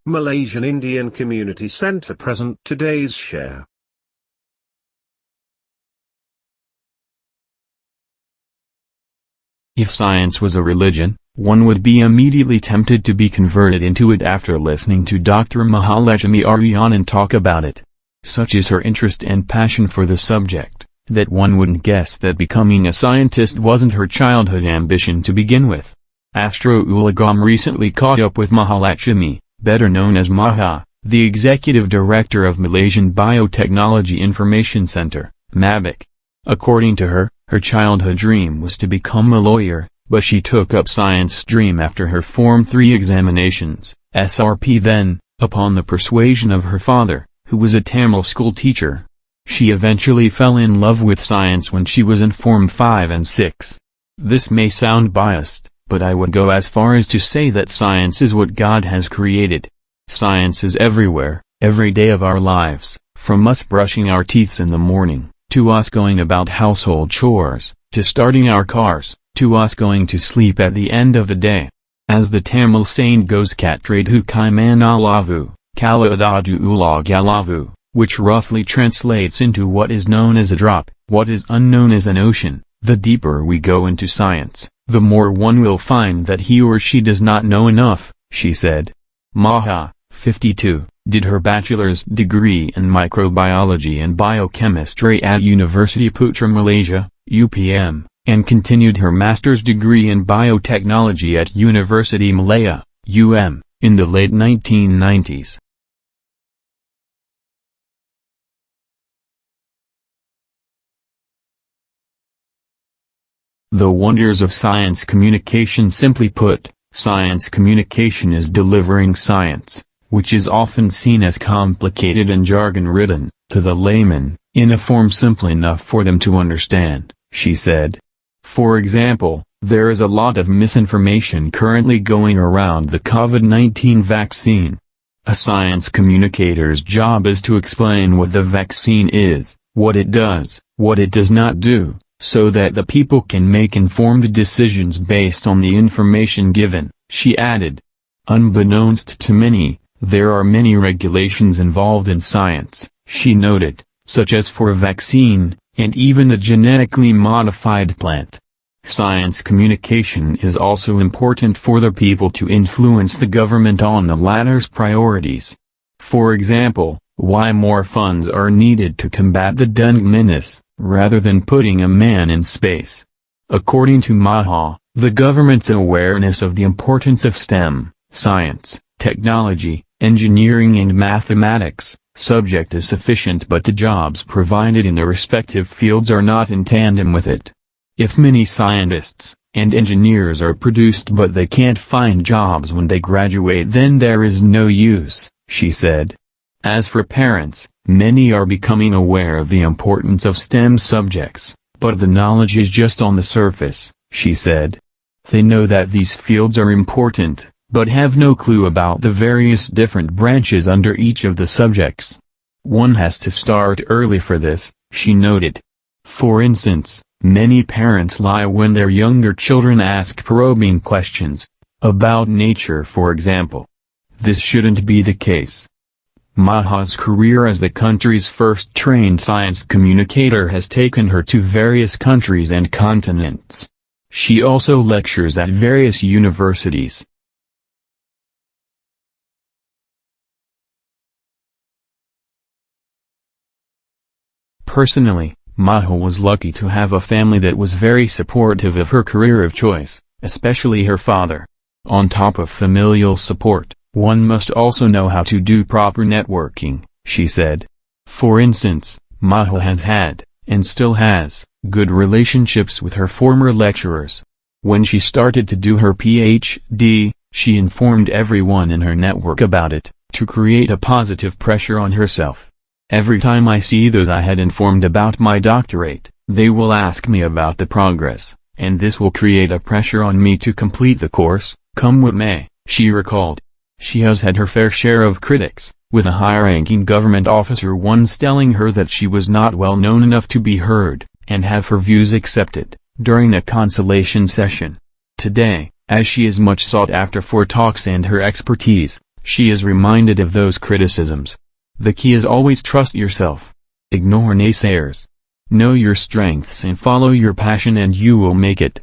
Malaysian Indian Community Center present today's share. If science was a religion, one would be immediately tempted to be converted into it after listening to Dr. Mahaletchumy Arujanan talk about it. Such is her interest and passion for the subject, that one wouldn't guess that becoming a scientist wasn't her childhood ambition to begin with. Astro Ulagam recently caught up with Mahaletchumy, better known as Maha, the executive director of Malaysian Biotechnology Information Center, MABIC. According to her, her childhood dream was to become a lawyer, but she took up science stream after her Form 3 examinations, SRP then, upon the persuasion of her father, who was a Tamil school teacher. She eventually fell in love with science when she was in Form 5 and 6. This may sound biased, but I would go as far as to say that science is what God has created. Science is everywhere, every day of our lives, from us brushing our teeth in the morning, to us going about household chores, to starting our cars, to us going to sleep at the end of the day. As the Tamil saying goes, Katradu Kaimanalavu, Kaladadu Ulagalavu, which roughly translates into what is known as a drop, what is unknown as an ocean. The deeper we go into science, the more one will find that he or she does not know enough, she said. Maha, 52, did her bachelor's degree in microbiology and biochemistry at University Putra Malaysia, UPM, and continued her master's degree in biotechnology at University Malaya, in the late 1990s. The wonders of science communication. Simply put, science communication is delivering science, which is often seen as complicated and jargon-ridden, to the layman, in a form simple enough for them to understand, she said. For example, there is a lot of misinformation currently going around the COVID-19 vaccine. A science communicator's job is to explain what the vaccine is, what it does not do, so that the people can make informed decisions based on the information given, she added. Unbeknownst to many, there are many regulations involved in science, she noted, such as for a vaccine, and even a genetically modified plant. Science communication is also important for the people to influence the government on the latter's priorities. For example, why more funds are needed to combat the dengue menace, rather than putting a man in space. According to Maha, the government's awareness of the importance of STEM, science, technology, engineering and mathematics, subject is sufficient, but the jobs provided in the respective fields are not in tandem with it. If many scientists and engineers are produced but they can't find jobs when they graduate, then there is no use, she said. As for parents, many are becoming aware of the importance of STEM subjects, but the knowledge is just on the surface, she said. They know that these fields are important, but have no clue about the various different branches under each of the subjects. One has to start early for this, she noted. For instance, many parents lie when their younger children ask probing questions, about nature for example. This shouldn't be the case. Maha's career as the country's first trained science communicator has taken her to various countries and continents. She also lectures at various universities. Personally, Maha was lucky to have a family that was very supportive of her career of choice, especially her father. On top of familial support, one must also know how to do proper networking, she said. For instance, Maha has had, and still has, good relationships with her former lecturers. When she started to do her PhD, she informed everyone in her network about it, to create a positive pressure on herself. Every time I see those I had informed about my doctorate, they will ask me about the progress, and this will create a pressure on me to complete the course, come what may, she recalled. She has had her fair share of critics, with a high-ranking government officer once telling her that she was not well known enough to be heard, and have her views accepted, during a consultation session. Today, as she is much sought after for talks and her expertise, She is reminded of those criticisms. The key is always trust yourself. Ignore naysayers. Know your strengths and follow your passion and you will make it.